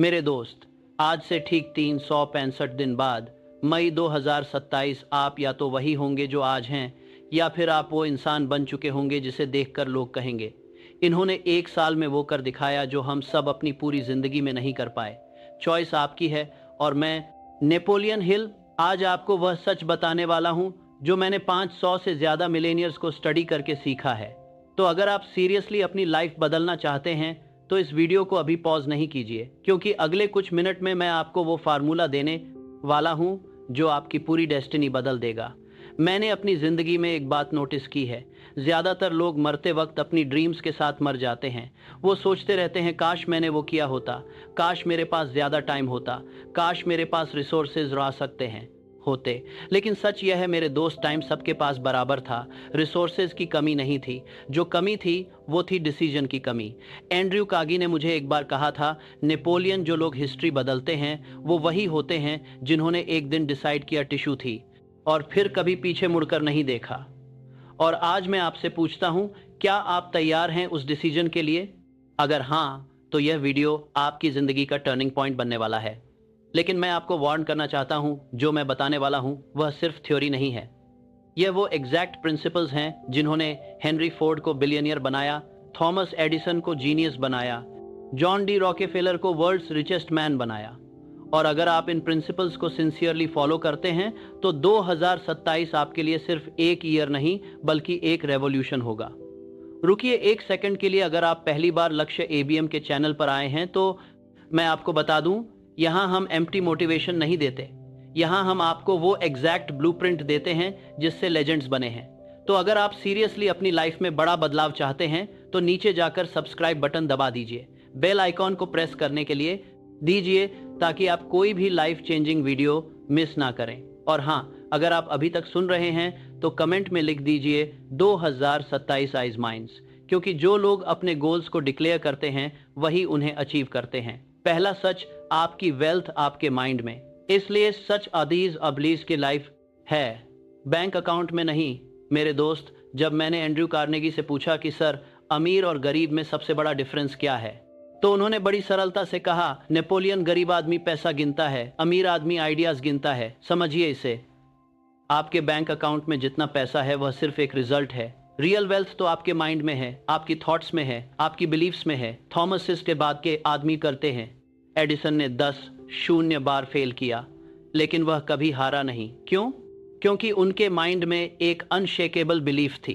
मेरे दोस्त, आज से ठीक 365 दिन बाद मई 2027 आप या तो वही होंगे जो आज हैं, या फिर आप वो इंसान बन चुके होंगे जिसे देखकर लोग कहेंगे, इन्होंने एक साल में वो कर दिखाया जो हम सब अपनी पूरी जिंदगी में नहीं कर पाए। चॉइस आपकी है और मैं, नेपोलियन हिल, आज आपको वह सच बताने वाला हूँ जो मैंने 500 से ज़्यादा मिलेनियर्स को स्टडी करके सीखा है। तो अगर आप सीरियसली अपनी लाइफ बदलना चाहते हैं तो इस वीडियो को अभी पॉज नहीं कीजिए, क्योंकि अगले कुछ मिनट में मैं आपको वो फार्मूला देने वाला हूँ जो आपकी पूरी डेस्टिनी बदल देगा। मैंने अपनी ज़िंदगी में एक बात नोटिस की है, ज़्यादातर लोग मरते वक्त अपनी ड्रीम्स के साथ मर जाते हैं। वो सोचते रहते हैं काश मैंने वो किया होता, काश मेरे पास ज़्यादा टाइम होता, काश मेरे पास रिसोर्सेज रह सकते हैं होते। लेकिन सच यह है मेरे दोस्त, टाइम सबके पास बराबर था, रिसोर्सेज की कमी नहीं थी। जो कमी थी वो थी डिसीजन की कमी। एंड्रयू कार्गी ने मुझे एक बार कहा था, नेपोलियन जो लोग हिस्ट्री बदलते हैं वो वही होते हैं जिन्होंने एक दिन डिसाइड किया टिश्यू थी और फिर कभी पीछे मुड़कर नहीं देखा। और आज मैं आपसे पूछता हूं, क्या आप तैयार हैं उस डिसीजन के लिए? अगर हाँ, तो यह वीडियो आपकी ज़िंदगी का टर्निंग पॉइंट बनने वाला है। लेकिन मैं आपको वार्न करना चाहता हूं, जो मैं बताने वाला हूं वह सिर्फ थ्योरी नहीं है। यह वो एग्जैक्ट प्रिंसिपल्स हैं जिन्होंने हेनरी फोर्ड को बिलियनियर बनाया, थॉमस एडिसन को जीनियस बनाया, जॉन डी रॉकेफेलर को वर्ल्ड्स रिचेस्ट मैन बनाया। और अगर आप इन प्रिंसिपल्स को सिंसियरली फॉलो करते हैं तो 2027 आपके लिए सिर्फ एक ईयर नहीं बल्कि एक रेवोल्यूशन होगा। रुकिए एक सेकंड के लिए, अगर आप पहली बार लक्ष्य एबीएम के चैनल पर आए हैं तो मैं आपको बता दूं, यहाँ हम एम्प्टी मोटिवेशन नहीं देते। यहाँ हम आपको वो एग्जैक्ट ब्लूप्रिंट देते हैं जिससे लेजेंड्स बने हैं। तो अगर आप सीरियसली अपनी लाइफ में बड़ा बदलाव चाहते हैं तो नीचे जाकर सब्सक्राइब बटन दबा दीजिए, बेल आइकॉन को प्रेस करने के लिए दीजिए, ताकि आप कोई भी लाइफ चेंजिंग वीडियो मिस ना करें। और हाँ, अगर आप अभी तक सुन रहे हैं तो कमेंट में लिख दीजिए 2027 आइज माइंड्स, क्योंकि जो लोग अपने गोल्स को डिक्लेयर करते हैं वही उन्हें अचीव करते हैं। पहला सच, आपकी वेल्थ आपके माइंड में। इसलिए सच अदीज अबलीस की लाइफ है, बैंक अकाउंट में नहीं। मेरे दोस्त, जब मैंने एंड्रयू कार्नेगी से पूछा कि सर, अमीर और गरीब में सबसे बड़ा डिफरेंस क्या है, तो उन्होंने बड़ी सरलता से कहा, नेपोलियन गरीब आदमी पैसा गिनता है, अमीर आदमी आइडियाज गिनता है। समझिए इसे, आपके बैंक अकाउंट में जितना पैसा है वह सिर्फ एक रिजल्ट है। रियल वेल्थ तो आपके माइंड में है, आपकी थॉट्स में है, आपकी बिलीफ्स में है। थॉमस के बाद के आदमी करते हैं। एडिसन ने 10 बार फेल किया, लेकिन वह कभी हारा नहीं। क्यों? क्योंकि उनके माइंड में एक अनशेकेबल बिलीफ थी,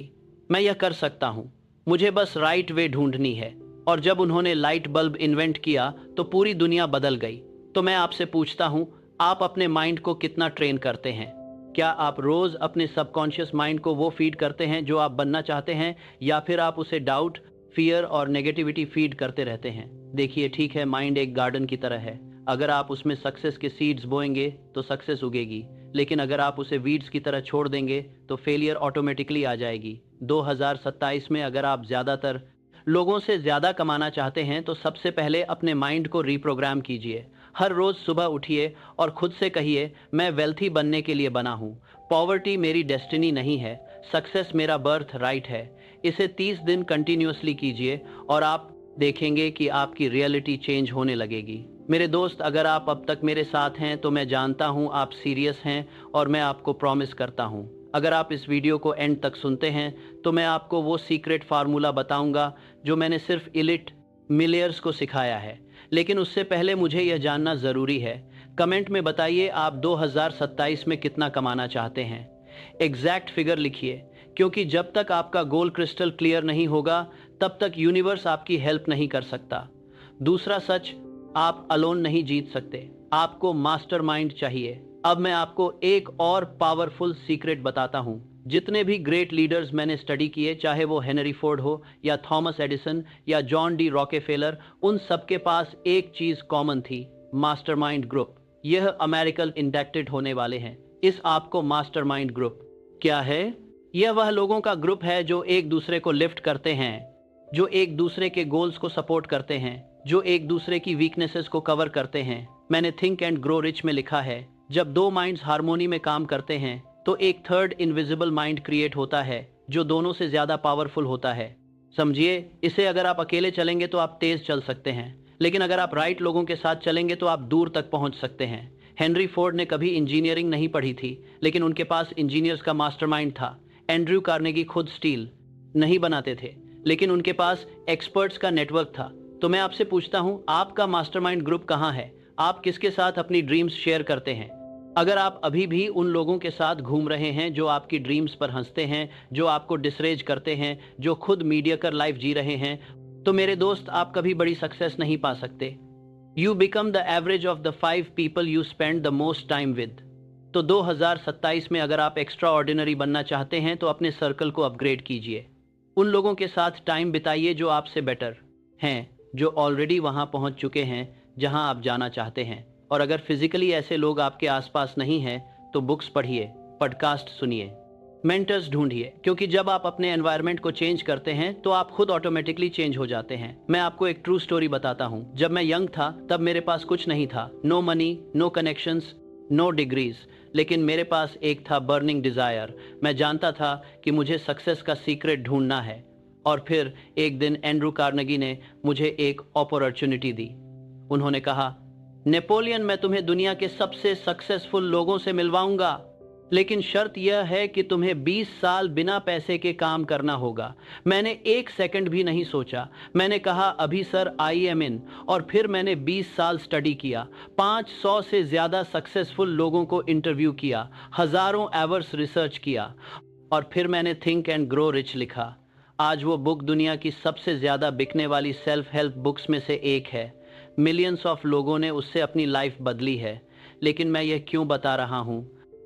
मैं यह कर सकता हूँ, मुझे बस राइट वे ढूंढनी है। और जब उन्होंने लाइट बल्ब इन्वेंट किया तो पूरी दुनिया बदल गई। तो मैं आपसे पूछता हूँ, आप अपने माइंड को कितना ट्रेन करते हैं? क्या आप रोज अपने सबकॉन्शियस माइंड को वो फीड करते हैं जो आप बनना चाहते हैं, या फिर आप उसे डाउट, फियर और नेगेटिविटी फीड करते रहते हैं? देखिए, ठीक है, माइंड एक गार्डन की तरह है। अगर आप उसमें सक्सेस के सीड्स बोएंगे तो सक्सेस उगेगी, लेकिन अगर आप उसे वीड्स की तरह छोड़ देंगे तो फेलियर ऑटोमेटिकली आ जाएगी। 2027 में अगर आप ज़्यादातर लोगों से ज़्यादा कमाना चाहते हैं तो सबसे पहले अपने माइंड को रीप्रोग्राम कीजिए। हर रोज़ सुबह उठिए और खुद से कहिए, मैं वेल्थी बनने के लिए बना हूँ। पॉवर्टी मेरी डेस्टिनी नहीं है, सक्सेस मेरा बर्थ राइट है। इसे 30 दिन कंटिन्यूसली कीजिए और आप देखेंगे कि आपकी रियलिटी चेंज होने लगेगी। मेरे दोस्त, अगर आप अब तक मेरे साथ हैं तो मैं जानता हूँ आप सीरियस हैं, और मैं आपको प्रॉमिस करता हूँ, अगर आप इस वीडियो को एंड तक सुनते हैं तो मैं आपको वो सीक्रेट फार्मूला बताऊंगा जो मैंने सिर्फ इलिट मिलियर्स को सिखाया है। लेकिन उससे पहले मुझे यह जानना ज़रूरी है, कमेंट में बताइए आप 2027 में कितना कमाना चाहते हैं। एग्जैक्ट फिगर लिखिए, क्योंकि जब तक आपका गोल क्रिस्टल क्लियर नहीं होगा तब तक यूनिवर्स आपकी हेल्प नहीं कर सकता। दूसरा सच, आप अलोन नहीं जीत सकते, आपको मास्टरमाइंड चाहिए। अब मैं आपको एक और पावरफुल सीक्रेट बताता हूँ। जितने भी ग्रेट लीडर्स मैंने स्टडी किए, चाहे वो हेनरी फोर्ड हो या थॉमस एडिसन या जॉन डी रॉकेफेलर, उन सबके पास एक चीज़ कॉमन थी, मास्टरमाइंड ग्रुप। यह अमेरिकन इंडक्टेड होने वाले हैं इस आपको मास्टरमाइंड ग्रुप क्या है? यह वह लोगों का ग्रुप है जो एक दूसरे को लिफ्ट करते हैं, जो एक दूसरे के गोल्स को सपोर्ट करते हैं, जो एक दूसरे की वीकनेसेस को कवर करते हैं। मैंने थिंक एंड ग्रो रिच में लिखा है, जब दो माइंड्स हार्मोनी में काम करते हैं तो एक थर्ड इनविजिबल माइंड क्रिएट होता है जो दोनों से ज्यादा पावरफुल होता है। समझिए इसे, अगर आप अकेले चलेंगे तो आप तेज चल सकते हैं, लेकिन अगर आप राइट लोगों के साथ चलेंगे तो आप दूर तक पहुंच सकते हैं। हेनरी फोर्ड ने कभी इंजीनियरिंग नहीं पढ़ी थी, लेकिन उनके पास इंजीनियर्स का मास्टरमाइंड था। एंड्रयू कार्नेगी खुद स्टील नहीं बनाते थे, लेकिन उनके पास एक्सपर्ट्स का नेटवर्क था। तो मैं आपसे पूछता हूं, आपका मास्टरमाइंड ग्रुप कहां है? आप किसके साथ अपनी ड्रीम्स शेयर करते हैं? अगर आप अभी भी उन लोगों के साथ घूम रहे हैं जो आपकी ड्रीम्स पर हंसते हैं, जो आपको डिसरेज करते हैं, जो खुद मीडियोकर लाइफ जी रहे हैं, तो मेरे दोस्त, आप कभी बड़ी सक्सेस नहीं पा सकते। You become the average of the 5 people you spend the most time with. तो 2027 में अगर आप एक्स्ट्रा ऑर्डिनरी बनना चाहते हैं तो अपने सर्कल को अपग्रेड कीजिए। उन लोगों के साथ टाइम बिताइए जो आपसे बेटर हैं, जो ऑलरेडी वहां पहुंच चुके हैं जहां आप जाना चाहते हैं। और अगर फिजिकली ऐसे लोग आपके आसपास नहीं हैं तो बुक्स पढ़िए, पॉडकास्ट सुनिए, मेंटर्स ढूंढिए, क्योंकि जब आप अपने एनवायरनमेंट को चेंज करते हैं तो आप खुद ऑटोमेटिकली चेंज हो जाते हैं। मैं आपको एक ट्रू स्टोरी बताता हूं। जब मैं यंग था तब मेरे पास कुछ नहीं था, no money, no connections, no degrees, लेकिन मेरे पास एक था बर्निंग डिजायर। मैं जानता था कि मुझे सक्सेस का सीक्रेट ढूंढना है। और फिर एक दिन एंड्रू कार्नेगी ने मुझे एक अपॉर्चुनिटी दी। उन्होंने कहा, नेपोलियन, मैं तुम्हें दुनिया के सबसे सक्सेसफुल लोगों से मिलवाऊंगा, लेकिन शर्त यह है कि तुम्हें 20 साल बिना पैसे के काम करना होगा। मैंने एक सेकंड भी नहीं सोचा। मैंने कहा, अभी सर, आई एम इन। और फिर मैंने 20 साल स्टडी किया, 500 से ज्यादा सक्सेसफुल लोगों को इंटरव्यू किया, हजारों आवर्स रिसर्च किया, और फिर मैंने थिंक एंड ग्रो रिच लिखा। आज वो बुक दुनिया की सबसे ज्यादा बिकने वाली सेल्फ हेल्प बुक्स में से एक है। मिलियंस ऑफ लोगों ने उससे अपनी लाइफ बदली है। लेकिन मैं यह क्यों बता रहा हूं?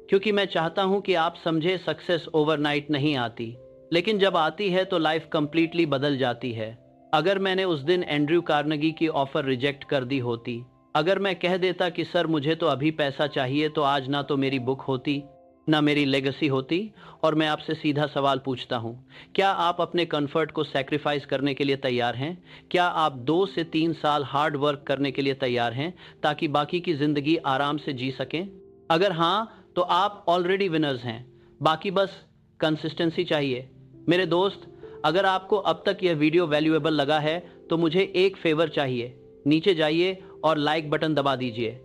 क्योंकि मैं चाहता हूं कि आप समझे, सक्सेस ओवरनाइट नहीं आती, लेकिन जब आती है तो लाइफ कंप्लीटली बदल जाती है। अगर मैंने उस दिन एंड्रयू कार्नेगी की ऑफर रिजेक्ट कर दी होती, अगर मैं कह देता कि सर मुझे तो अभी पैसा चाहिए, तो आज ना तो मेरी बुक होती, ना मेरी लेगेसी होती। और मैं आपसे सीधा सवाल पूछता हूं, क्या आप अपने कंफर्ट को सैक्रिफाइस करने के लिए तैयार हैं? क्या आप 2 से 3 साल हार्ड वर्क करने के लिए तैयार हैं ताकि बाकी की जिंदगी आराम से जी सकें? अगर हाँ, तो आप ऑलरेडी विनर्स हैं। बाकी बस कंसिस्टेंसी चाहिए। मेरे दोस्त, अगर आपको अब तक यह वीडियो वैल्यूएबल लगा है तो मुझे एक फेवर चाहिए। नीचे जाइए और लाइक बटन दबा दीजिए,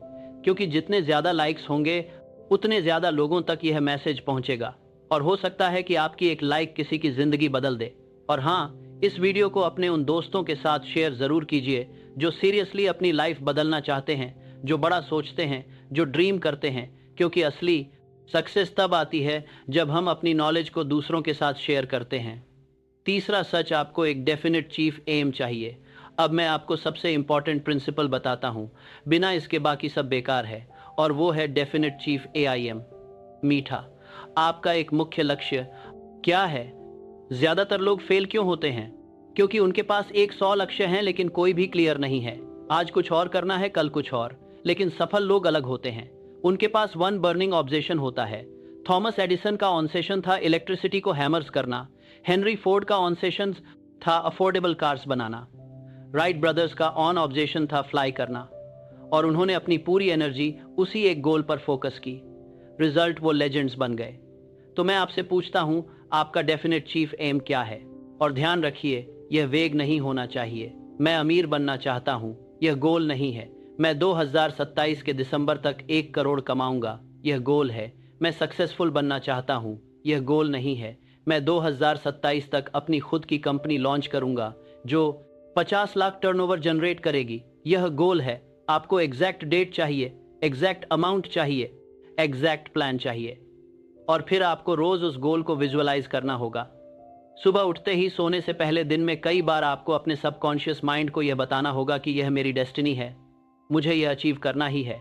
क्योंकि जितने ज़्यादा लाइक्स होंगे उतने ज़्यादा लोगों तक यह मैसेज पहुंचेगा, और हो सकता है कि आपकी एक लाइक किसी की ज़िंदगी बदल दे। और हाँ, इस वीडियो को अपने उन दोस्तों के साथ शेयर ज़रूर कीजिए जो सीरियसली अपनी लाइफ बदलना चाहते हैं, जो बड़ा सोचते हैं, जो ड्रीम करते हैं, क्योंकि असली सक्सेस तब आती है जब हम अपनी नॉलेज को दूसरों के साथ शेयर करते हैं। तीसरा सच, आपको एक डेफिनेट चीफ एम चाहिए। अब मैं आपको सबसे इंपॉर्टेंट प्रिंसिपल बताता हूँ, बिना इसके बाकी सब बेकार है, और वो है डेफिनेट चीफ AIM, मीठा। आपका एक मुख्य लक्ष्य क्या है? ज्यादातर लोग फेल क्यों होते हैं? क्योंकि उनके पास 100 लक्ष्य हैं लेकिन कोई भी क्लियर नहीं है। आज कुछ और करना है, कल कुछ और। लेकिन सफल लोग अलग होते हैं, उनके पास वन बर्निंग ऑब्जेशन होता है। थॉमस एडिसन का ऑब्सेशन था इलेक्ट्रिसिटी को हैमर्स करना। हेनरी फोर्ड का ऑब्सेशन था अफोर्डेबल कार्स बनाना। राइट ब्रदर्स का ऑन ऑब्जेशन था फ्लाई करना, और उन्होंने अपनी पूरी एनर्जी उसी एक गोल पर फोकस की। रिजल्ट, वो लेजेंड्स बन गए। तो मैं आपसे पूछता हूं, आपका डेफिनेट चीफ एम क्या है? और ध्यान रखिए, यह वेग नहीं होना चाहिए। मैं अमीर बनना चाहता हूं, यह गोल नहीं है। मैं 2027 के दिसंबर तक 1 करोड़ कमाऊंगा, यह गोल है। मैं सक्सेसफुल बनना चाहता हूं, यह गोल नहीं है। मैं 2027 तक अपनी खुद की कंपनी लॉन्च करूंगा जो 50 लाख टर्नओवर जनरेट करेगी, यह गोल है। आपको एग्जैक्ट डेट चाहिए, एग्जैक्ट अमाउंट चाहिए, एग्जैक्ट प्लान चाहिए, और फिर आपको रोज उस गोल को विजुअलाइज करना होगा। सुबह उठते ही, सोने से पहले, दिन में कई बार आपको अपने सबकॉन्शियस माइंड को यह बताना होगा कि यह मेरी डेस्टिनी है, मुझे यह अचीव करना ही है।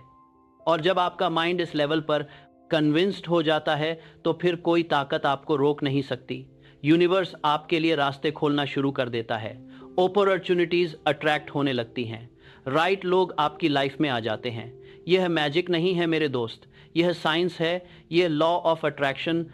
और जब आपका माइंड इस लेवल पर कन्विंस्ड हो जाता है तो फिर कोई ताकत आपको रोक नहीं सकती। यूनिवर्स आपके लिए रास्ते खोलना शुरू कर देता है, अपॉर्चुनिटीज अट्रैक्ट होने लगती हैं, राइट लोग आपकी लाइफ में आ जाते हैं। यह मैजिक नहीं है मेरे दोस्त, यह साइंस है, यह लॉ ऑफ अट्रैक्शन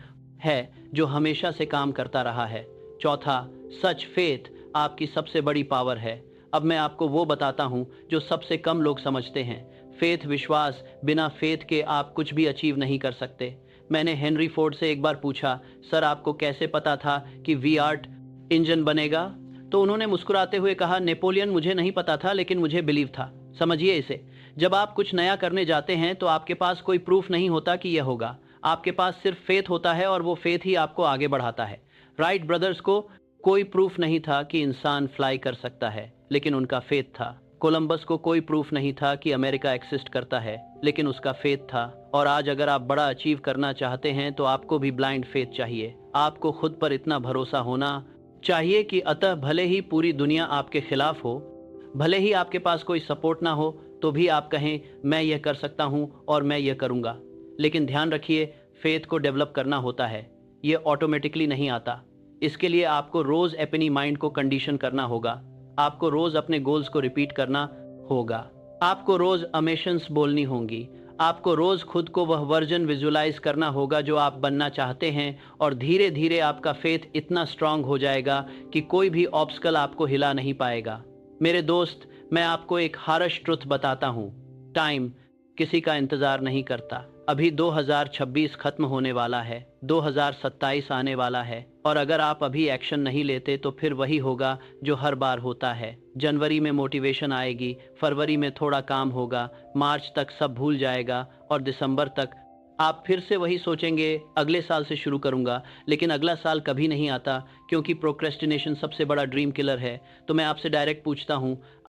है जो हमेशा से काम करता रहा है। चौथा सच, फेथ आपकी सबसे बड़ी पावर है। अब मैं आपको वो बताता हूँ जो सबसे कम लोग समझते हैं। फेथ, विश्वास। बिना फेथ के आप कुछ भी अचीव नहीं कर सकते। मैंने हेनरी फोर्ड से एक बार पूछा, सर आपको कैसे पता था कि V8 इंजन बनेगा? तो उन्होंने मुस्कुराते हुए कहा, नेपोलियन, मुझे नहीं पता था लेकिन मुझे बिलीव था। समझिए इसे, जब आप कुछ नया करने जाते हैं तो आपके पास कोई प्रूफ नहीं होता कि यह होगा, आपके पास सिर्फ फेथ होता है और वो फेथ ही आपको आगे बढ़ाता है। राइट ब्रदर्स को कोई प्रूफ नहीं था कि इंसान फ्लाई कर सकता है, लेकिन उनका फेथ था। कोलंबस को कोई प्रूफ नहीं था कि अमेरिका एक्सिस्ट करता है, लेकिन उसका फेथ था। और आज अगर आप बड़ा अचीव करना चाहते हैं तो आपको भी ब्लाइंड फेथ चाहिए। आपको खुद पर इतना भरोसा होना चाहिए कि अतः भले ही पूरी दुनिया आपके खिलाफ हो, भले ही आपके पास कोई सपोर्ट ना हो, तो भी आप कहें, मैं यह कर सकता हूं और मैं यह करूंगा। लेकिन ध्यान रखिए, फेथ को डेवलप करना होता है, ये ऑटोमेटिकली नहीं आता। इसके लिए आपको रोज अपनी माइंड को कंडीशन करना होगा, आपको रोज अपने गोल्स को रिपीट करना होगा, आपको रोज अमेशंस बोलनी होंगी, आपको रोज खुद को वह वर्जन विजुलाइज करना होगा जो आप बनना चाहते हैं। और धीरे धीरे आपका फेथ इतना स्ट्रांग हो जाएगा कि कोई भी ऑब्स्टकल आपको हिला नहीं पाएगा। मेरे दोस्त, मैं आपको एक हार्श ट्रुथ बताता हूँ, टाइम किसी का इंतजार नहीं करता। अभी 2026 खत्म होने वाला है, 2027 आने वाला है, और अगर आप अभी एक्शन नहीं लेते तो फिर वही होगा जो हर बार होता है। जनवरी में मोटिवेशन आएगी, फरवरी में थोड़ा काम होगा, मार्च तक सब भूल जाएगा, और दिसंबर तक आप फिर से वही सोचेंगे, अगले साल से शुरू करूंगा। लेकिन अगला साल कभी नहीं आता, क्योंकि प्रोक्रेस्टिनेशन सबसे बड़ा ड्रीम किलर है। तो मैं आपसे डायरेक्ट पूछता हूँ,